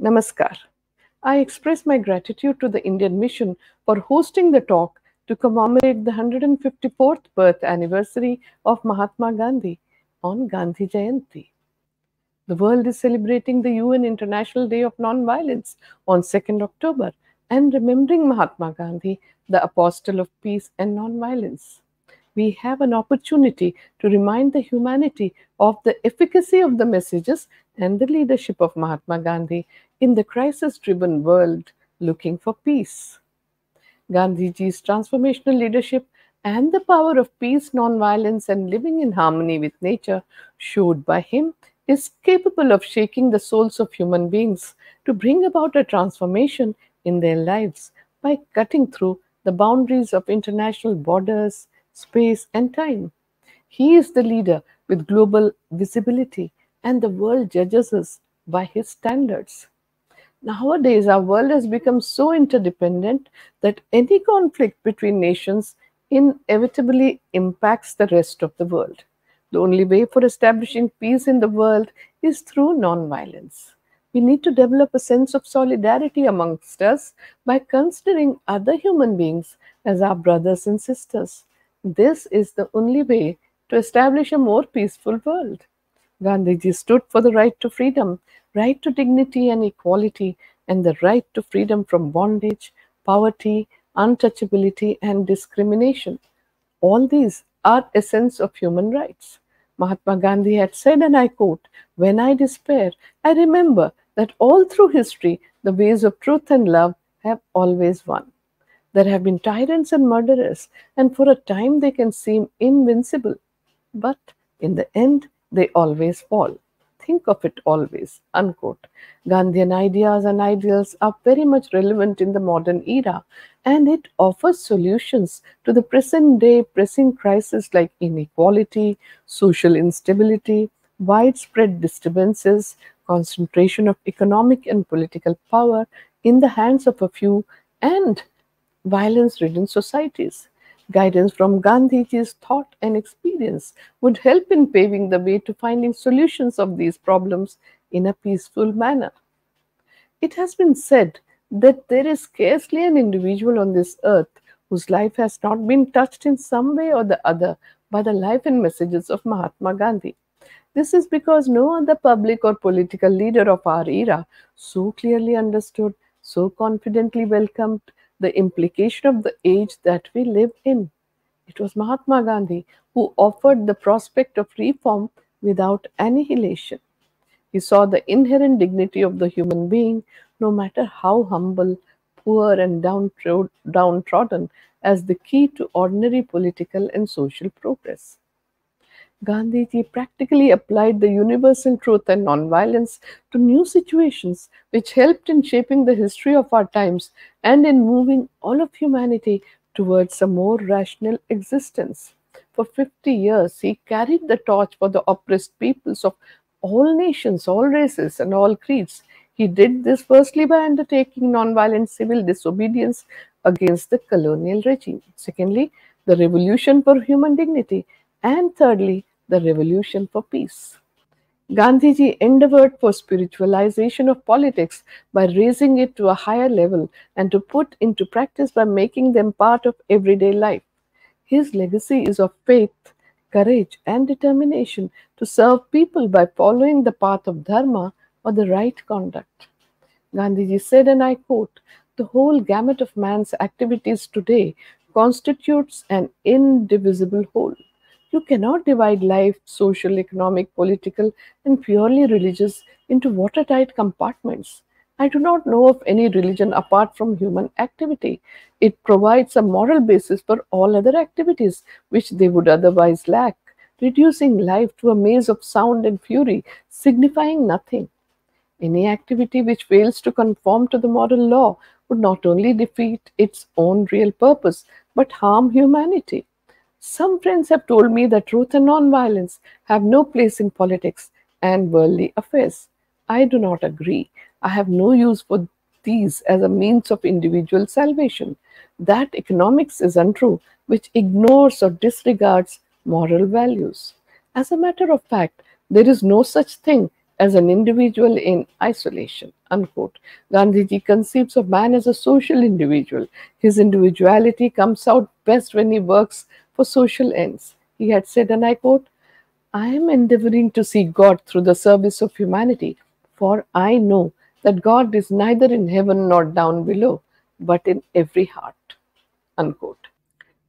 Namaskar. I express my gratitude to the Indian Mission for hosting the talk to commemorate the 154th birth anniversary of Mahatma Gandhi on Gandhi Jayanti. The world is celebrating the UN International Day of Nonviolence on 2nd October and remembering Mahatma Gandhi, the apostle of peace and nonviolence. We have an opportunity to remind the humanity of the efficacy of the messages and the leadership of Mahatma Gandhi in the crisis driven world looking for peace. Gandhiji's transformational leadership and the power of peace, nonviolence, and living in harmony with nature, showed by him, is capable of shaking the souls of human beings to bring about a transformation in their lives by cutting through the boundaries of international borders, space, and time. He is the leader with global visibility, and the world judges us by his standards. Nowadays, our world has become so interdependent that any conflict between nations inevitably impacts the rest of the world. The only way for establishing peace in the world is through nonviolence. We need to develop a sense of solidarity amongst us by considering other human beings as our brothers and sisters. This is the only way to establish a more peaceful world. Gandhiji stood for the right to freedom, right to dignity and equality, and the right to freedom from bondage, poverty, untouchability, and discrimination. All these are essence of human rights. Mahatma Gandhi had said, and I quote, "When I despair, I remember that all through history the ways of truth and love have always won. There have been tyrants and murderers, and for a time they can seem invincible. But in the end, they always fall. Think of it always." Unquote. Gandhian ideas and ideals are very much relevant in the modern era, and it offers solutions to the present day pressing crises like inequality, social instability, widespread disturbances, concentration of economic and political power in the hands of a few, and violence-ridden societies. Guidance from Gandhiji's thought and experience would help in paving the way to finding solutions of these problems in a peaceful manner. It has been said that there is scarcely an individual on this earth whose life has not been touched in some way or the other by the life and messages of Mahatma Gandhi. This is because no other public or political leader of our era so clearly understood, so confidently welcomed the implication of the age that we live in. It was Mahatma Gandhi who offered the prospect of reform without annihilation. He saw the inherent dignity of the human being, no matter how humble, poor, and downtrodden, as the key to ordinary political and social progress. Gandhiji practically applied the universal truth and nonviolence to new situations, which helped in shaping the history of our times and in moving all of humanity towards a more rational existence. For 50 years, he carried the torch for the oppressed peoples of all nations, all races, and all creeds. He did this firstly by undertaking nonviolent civil disobedience against the colonial regime. Secondly, the revolution for human dignity. And thirdly, the revolution for peace. Gandhiji endeavored for spiritualization of politics by raising it to a higher level and to put into practice by making them part of everyday life. His legacy is of faith, courage, and determination to serve people by following the path of dharma or the right conduct. Gandhiji said, and I quote, "The whole gamut of man's activities today constitutes an indivisible whole. You cannot divide life, social, economic, political, and purely religious, into watertight compartments. I do not know of any religion apart from human activity. It provides a moral basis for all other activities which they would otherwise lack, reducing life to a maze of sound and fury, signifying nothing. Any activity which fails to conform to the moral law would not only defeat its own real purpose, but harm humanity. Some friends have told me that truth and nonviolence have no place in politics and worldly affairs. I do not agree. I have no use for these as a means of individual salvation. That economics is untrue, which ignores or disregards moral values. As a matter of fact, there is no such thing as an individual in isolation. Unquote. Gandhiji conceives of man as a social individual. His individuality comes out best when he works for social ends. He had said, and I quote, I am endeavoring to see God through the service of humanity, for I know that God is neither in heaven nor down below, but in every heart. Unquote.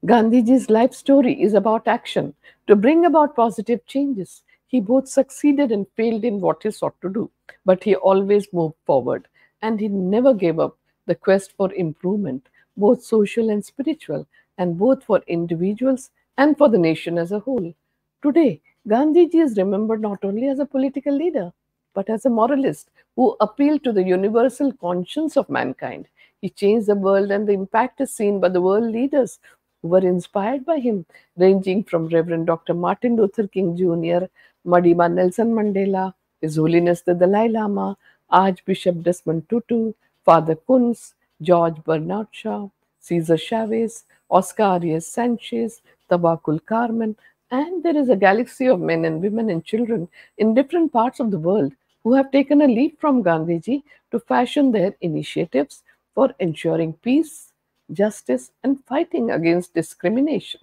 Gandhiji's life story is about action to bring about positive changes. He both succeeded and failed in what he sought to do, but he always moved forward and he never gave up the quest for improvement, both social and spiritual, and both for individuals and for the nation as a whole. Today, Gandhiji is remembered not only as a political leader, but as a moralist who appealed to the universal conscience of mankind. He changed the world, and the impact is seen by the world leaders who were inspired by him, ranging from Reverend Dr. Martin Luther King Jr., Madima Nelson Mandela, His Holiness the Dalai Lama, Archbishop Desmond Tutu, Father Kunz, George Bernard Shaw, Cesar Chavez, Oscar Arias Sanchez, Tabakul Carmen, and there is a galaxy of men and women and children in different parts of the world who have taken a leaf from Gandhiji to fashion their initiatives for ensuring peace, justice, and fighting against discrimination.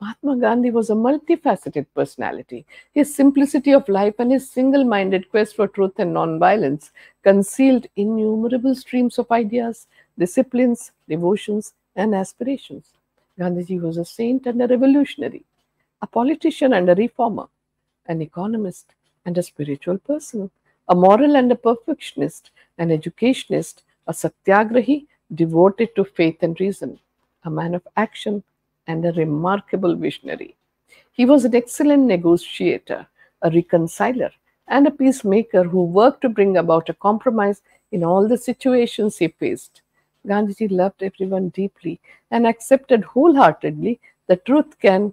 Mahatma Gandhi was a multifaceted personality. His simplicity of life and his single minded quest for truth and non-violence concealed innumerable streams of ideas, disciplines, devotions, and aspirations. Gandhiji was a saint and a revolutionary, a politician and a reformer, an economist and a spiritual person, a moral and a perfectionist, an educationist, a satyagrahi devoted to faith and reason, a man of action and a remarkable visionary. He was an excellent negotiator, a reconciler, and a peacemaker who worked to bring about a compromise in all the situations he faced. Gandhiji loved everyone deeply and accepted wholeheartedly that truth can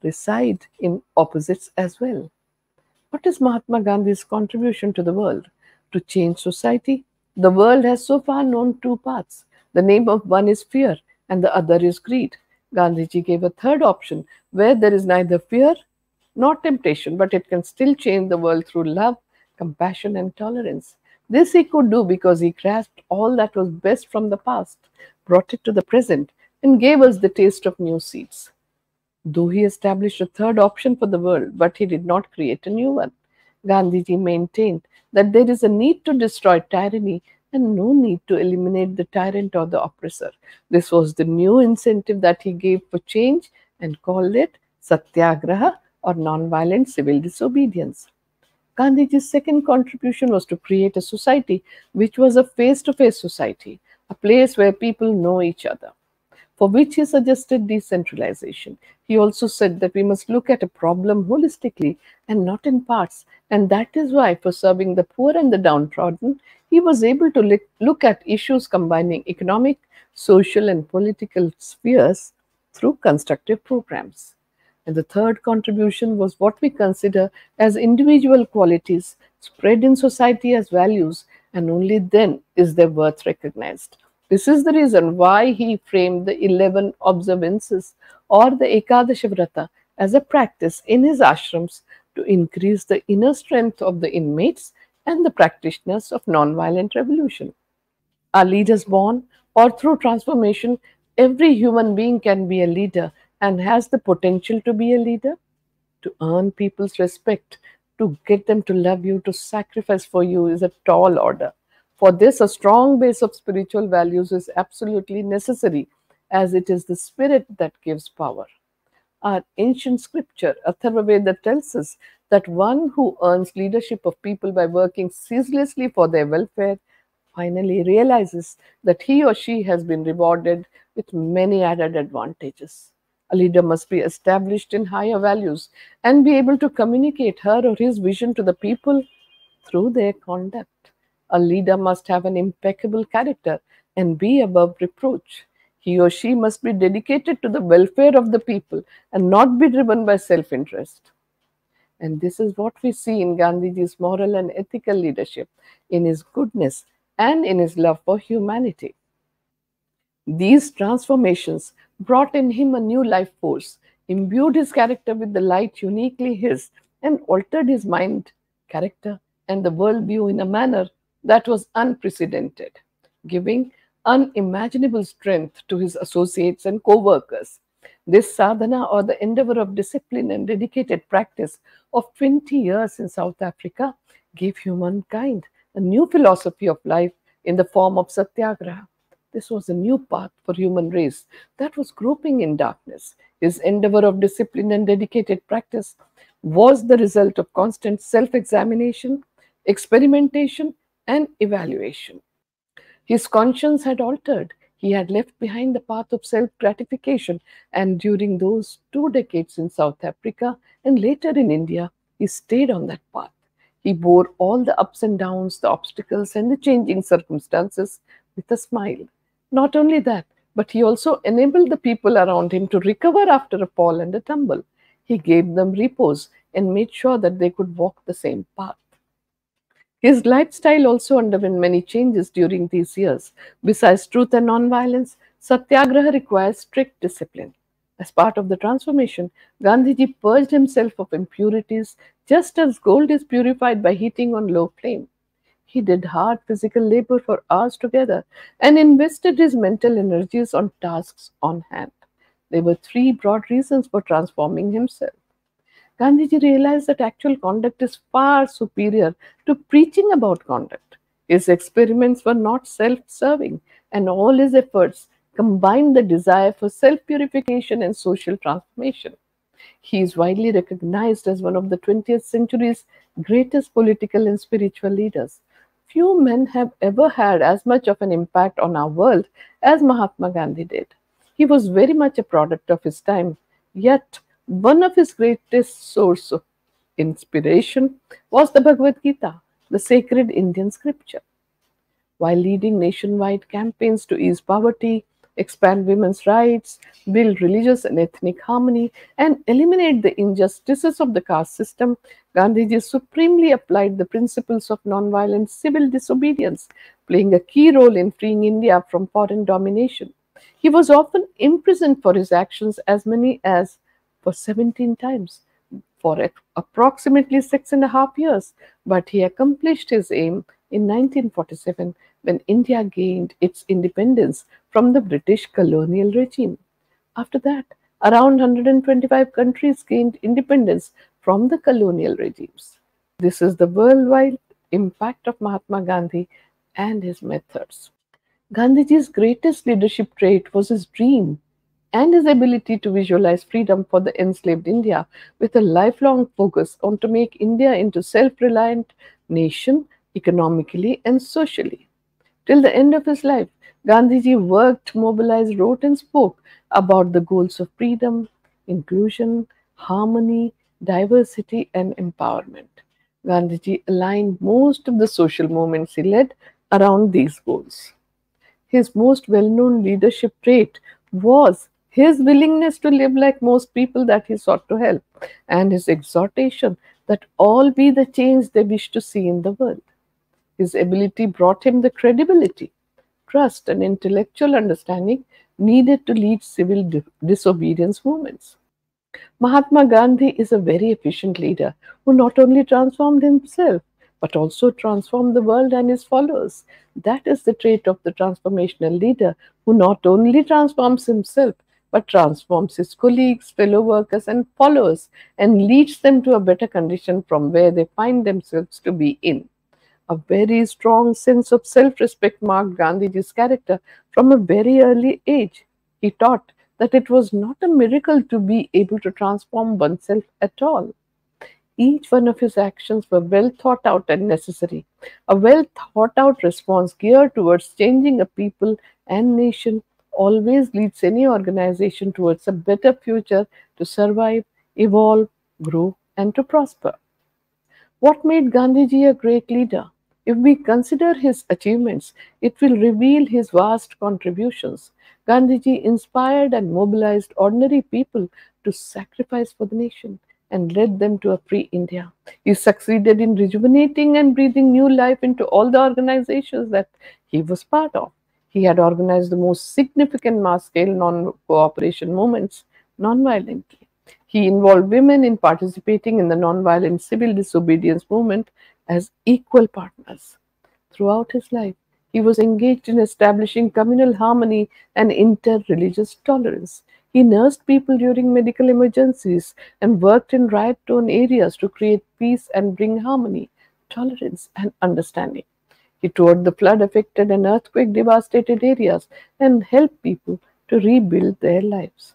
reside in opposites as well. What is Mahatma Gandhi's contribution to the world? To change society? The world has so far known two paths. The name of one is fear, and the other is greed. Gandhiji gave a third option where there is neither fear nor temptation, but it can still change the world through love, compassion, and tolerance. This he could do because he grasped all that was best from the past, brought it to the present, and gave us the taste of new seeds. Though he established a third option for the world, but he did not create a new one. Gandhiji maintained that there is a need to destroy tyranny and no need to eliminate the tyrant or the oppressor. This was the new incentive that he gave for change and called it Satyagraha or non-violent civil disobedience. Gandhiji's second contribution was to create a society which was a face to face society, a place where people know each other, for which he suggested decentralization. He also said that we must look at a problem holistically and not in parts, and that is why, for serving the poor and the downtrodden, he was able to look at issues combining economic, social, and political spheres through constructive programs. And the third contribution was what we consider as individual qualities spread in society as values, and only then is their worth recognized. This is the reason why he framed the 11 observances or the Ekadasha Vrata as a practice in his ashrams to increase the inner strength of the inmates and the practitioners of nonviolent revolution. Are leaders born or through transformation? Every human being can be a leader and has the potential to be a leader, to earn people's respect, to get them to love you, to sacrifice for you is a tall order. For this, a strong base of spiritual values is absolutely necessary, as it is the spirit that gives power. Our ancient scripture, Atharvaveda, tells us that one who earns leadership of people by working ceaselessly for their welfare finally realizes that he or she has been rewarded with many added advantages. A leader must be established in higher values and be able to communicate her or his vision to the people through their conduct. A leader must have an impeccable character and be above reproach. He or she must be dedicated to the welfare of the people and not be driven by self interest. And this is what we see in Gandhiji's moral and ethical leadership, in his goodness and in his love for humanity. These transformations brought in him a new life force, imbued his character with the light uniquely his, and altered his mind character, and the worldview in a manner that was unprecedented, giving unimaginable strength to his associates and co workers. This sadhana, or the endeavor of discipline and dedicated practice of 20 years in South Africa, gave humankind a new philosophy of life in the form of satyagraha. This was a new path for human race that was groping in darkness. His endeavor of discipline and dedicated practice was the result of constant self-examination, experimentation, and evaluation. His conscience had altered. He had left behind the path of self gratification, and during those 2 decades in South Africa and later in India, he stayed on that path. He bore all the ups and downs, the obstacles, and the changing circumstances with a smile. Not only that, but he also enabled the people around him to recover after a fall and a tumble. He gave them repose and made sure that they could walk the same path. His lifestyle also underwent many changes during these years. Besides truth and nonviolence, satyagraha requires strict discipline. As part of the transformation, Gandhiji purged himself of impurities just as gold is purified by heating on low flame. He did hard physical labor for hours together and invested his mental energies on tasks on hand. There were three broad reasons for transforming himself. Gandhiji realized that actual conduct is far superior to preaching about conduct. His experiments were not self serving, and all his efforts combined the desire for self purification and social transformation. He is widely recognized as one of the 20th century's greatest political and spiritual leaders. Few men have ever had as much of an impact on our world as Mahatma Gandhi did. He was very much a product of his time, yet one of his greatest sources of inspiration was the Bhagavad Gita, the sacred Indian scripture. While leading nationwide campaigns to ease poverty, expand women's rights, build religious and ethnic harmony, and eliminate the injustices of the caste system, Gandhiji supremely applied the principles of nonviolent civil disobedience, playing a key role in freeing India from foreign domination. He was often imprisoned for his actions as many as for 17 times for approximately 6.5 years, but he accomplished his aim in 1947 when India gained its independence from the British colonial regime. After that, around 125 countries gained independence from the colonial regimes. This is the worldwide impact of Mahatma Gandhi and his methods. Gandhiji's greatest leadership trait was his dream and his ability to visualize freedom for the enslaved India with a lifelong focus on to make India into self-reliant nation economically and socially. Till the end of his life, Gandhiji worked, mobilized, wrote and spoke about the goals of freedom, inclusion, harmony, diversity and empowerment. Gandhiji aligned most of the social movements he led around these goals. His most well known leadership trait was his willingness to live like most people that he sought to help, and his exhortation that all be the change they wish to see in the world. His ability brought him the credibility, trust, and intellectual understanding needed to lead civil disobedience movements. Mahatma Gandhi is a very efficient leader who not only transformed himself but also transformed the world and his followers. That is the trait of the transformational leader who not only transforms himself but transforms his colleagues, fellow workers, and followers and leads them to a better condition from where they find themselves to be in. A very strong sense of self respect marked Gandhiji's character from a very early age. He taught that it was not a miracle to be able to transform oneself at all. Each one of his actions were well thought out and necessary. A well thought out response geared towards changing a people and nation always leads any organization towards a better future to survive, evolve, grow, and to prosper. What made Gandhiji a great leader? If we consider his achievements, it will reveal his vast contributions. Gandhiji inspired and mobilized ordinary people to sacrifice for the nation and led them to a free India. He succeeded in rejuvenating and breathing new life into all the organizations that he was part of. He had organized the most significant mass scale non cooperation movements non-violently. He involved women in participating in the nonviolent civil disobedience movement as equal partners. Throughout his life, he was engaged in establishing communal harmony and inter-religious tolerance. He nursed people during medical emergencies and worked in riot-torn areas to create peace and bring harmony, tolerance, and understanding. He toured the flood-affected and earthquake-devastated areas and helped people to rebuild their lives.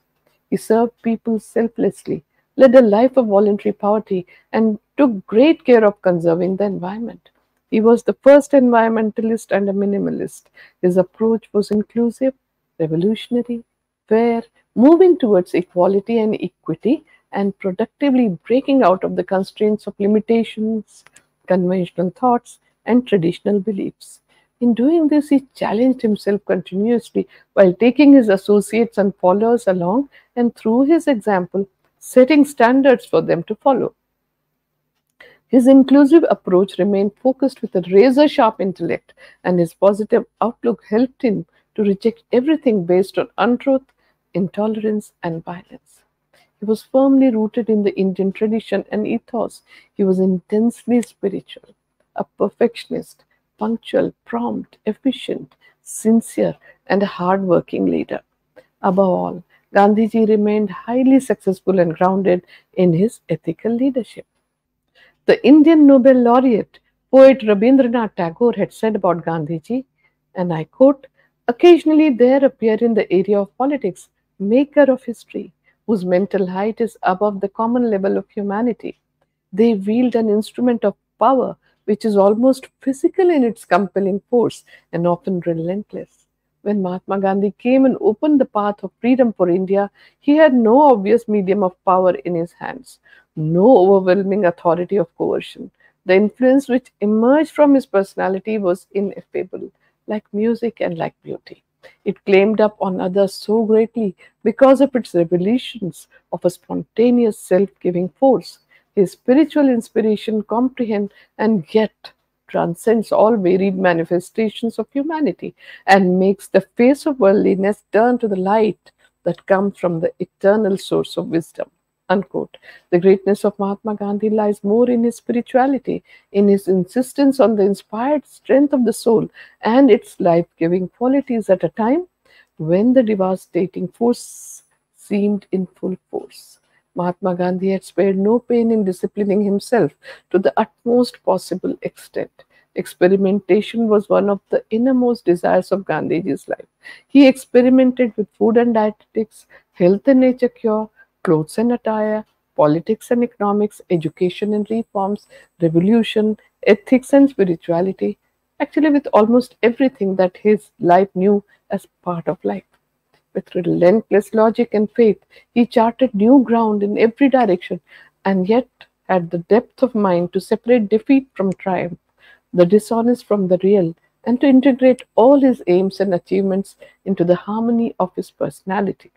He served people selflessly, led a life of voluntary poverty, and took great care of conserving the environment. He was the first environmentalist and a minimalist. His approach was inclusive, revolutionary, fair, moving towards equality and equity, and productively breaking out of the constraints of limitations, conventional thoughts, and traditional beliefs. In doing this, he challenged himself continuously while taking his associates and followers along and, through his example, setting standards for them to follow. His inclusive approach remained focused with a razor sharp intellect, and his positive outlook helped him to reject everything based on untruth, intolerance, and violence. He was firmly rooted in the Indian tradition and ethos. He was intensely spiritual, a perfectionist, punctual, prompt, efficient, sincere, and a hard-working leader. Above all, Gandhiji remained highly successful and grounded in his ethical leadership. The Indian Nobel laureate, poet Rabindranath Tagore, had said about Gandhiji, and I quote, occasionally there appear in the area of politics maker of history, whose mental height is above the common level of humanity. They wield an instrument of power which is almost physical in its compelling force and often relentless. When Mahatma Gandhi came and opened the path of freedom for India, he had no obvious medium of power in his hands, no overwhelming authority of coercion. The influence which emerged from his personality was ineffable, like music and like beauty. It claimed up on others so greatly because of its revelations of a spontaneous self-giving force. His spiritual inspiration comprehends and yet transcends all varied manifestations of humanity and makes the face of worldliness turn to the light that comes from the eternal source of wisdom. Unquote. The greatness of Mahatma Gandhi lies more in his spirituality, in his insistence on the inspired strength of the soul and its life giving qualities at a time when the devastating force seemed in full force. Mahatma Gandhi had spared no pain in disciplining himself to the utmost possible extent. Experimentation was one of the innermost desires of Gandhiji's life. He experimented with food and dietetics, health and nature cure, clothes and attire, politics and economics, education and reforms, revolution, ethics and spirituality, actually, with almost everything that his life knew as part of life. With relentless logic and faith, he charted new ground in every direction and yet had the depth of mind to separate defeat from triumph, the dishonest from the real, and to integrate all his aims and achievements into the harmony of his personality.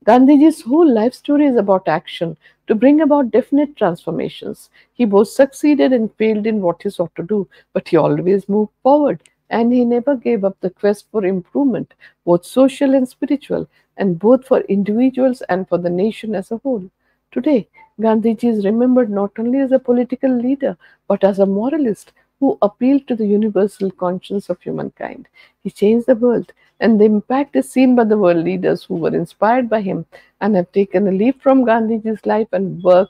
Gandhiji's whole life story is about action to bring about definite transformations. He both succeeded and failed in what he sought to do, but he always moved forward and he never gave up the quest for improvement, both social and spiritual, and both for individuals and for the nation as a whole. Today, Gandhiji is remembered not only as a political leader but as a moralist who appealed to the universal conscience of humankind. He changed the world, and the impact is seen by the world leaders who were inspired by him and have taken a leaf from Gandhiji's life and work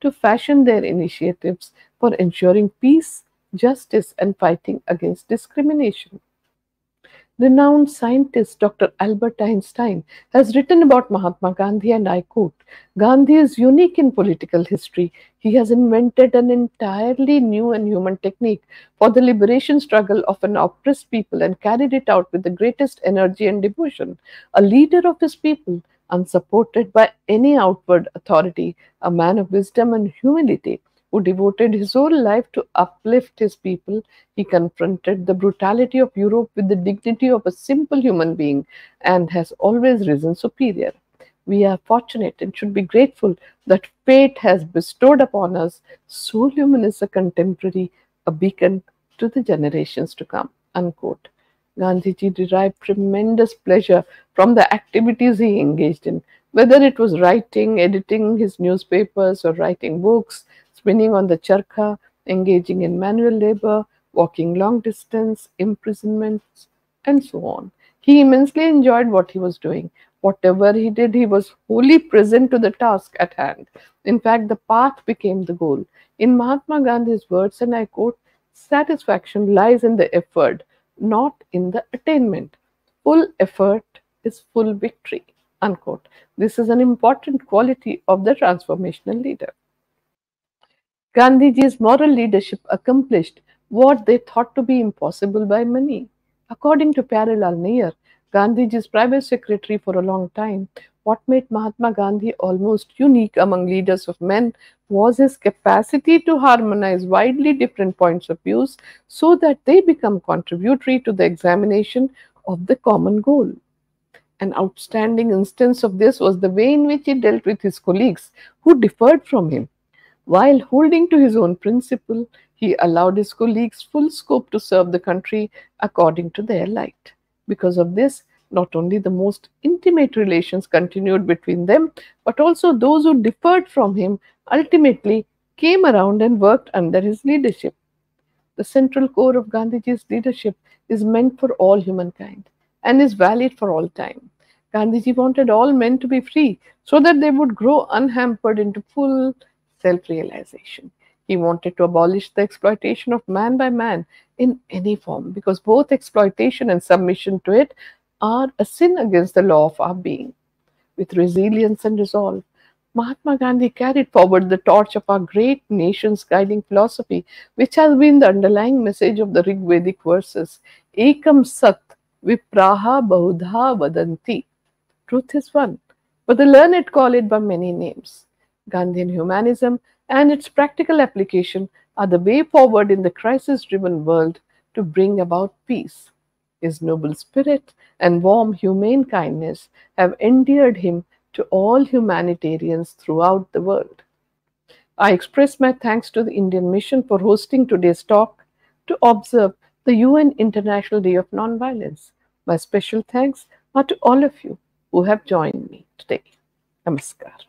to fashion their initiatives for ensuring peace, justice, and fighting against discrimination. Renowned scientist Dr. Albert Einstein has written about Mahatma Gandhi, and I quote, Gandhi is unique in political history. He has invented an entirely new and human technique for the liberation struggle of an oppressed people and carried it out with the greatest energy and devotion. A leader of his people, unsupported by any outward authority, a man of wisdom and humility, who devoted his whole life to uplift his people. He confronted the brutality of Europe with the dignity of a simple human being and has always risen superior. We are fortunate and should be grateful that fate has bestowed upon us so luminous a contemporary, a beacon to the generations to come. Unquote. Gandhiji derived tremendous pleasure from the activities he engaged in, whether it was writing, editing his newspapers, or writing books, spinning on the charkha, engaging in manual labor, walking long distance, imprisonments, and so on. He immensely enjoyed what he was doing. Whatever he did, he was wholly present to the task at hand. In fact, the path became the goal. In Mahatma Gandhi's words, and I quote, satisfaction lies in the effort, not in the attainment. Full effort is full victory. Unquote. This is an important quality of the transformational leader. Gandhiji's moral leadership accomplished what they thought to be impossible by many. According to Pyarelal Nair, Gandhiji's private secretary for a long time, what made Mahatma Gandhi almost unique among leaders of men was his capacity to harmonize widely different points of view so that they become contributory to the examination of the common goal. An outstanding instance of this was the way in which he dealt with his colleagues who differed from him. While holding to his own principle, he allowed his colleagues full scope to serve the country according to their light. Because of this, not only the most intimate relations continued between them, but also those who differed from him ultimately came around and worked under his leadership. The central core of Gandhiji's leadership is meant for all humankind and is valid for all time. Gandhiji wanted all men to be free so that they would grow unhampered into full self realization. He wanted to abolish the exploitation of man by man in any form because both exploitation and submission to it are a sin against the law of our being. With resilience and resolve, Mahatma Gandhi carried forward the torch of our great nation's guiding philosophy, which has been the underlying message of the Rig Vedic verses Ekam Sat Vipraha Bahudha Vadanti. Truth is one, but the learned call it by many names. Gandhian humanism and its practical application are the way forward in the crisis driven world to bring about peace. His noble spirit and warm humane kindness have endeared him to all humanitarians throughout the world. I express my thanks to the Indian Mission for hosting today's talk to observe the UN International Day of Nonviolence. My special thanks are to all of you who have joined me today. Namaskar.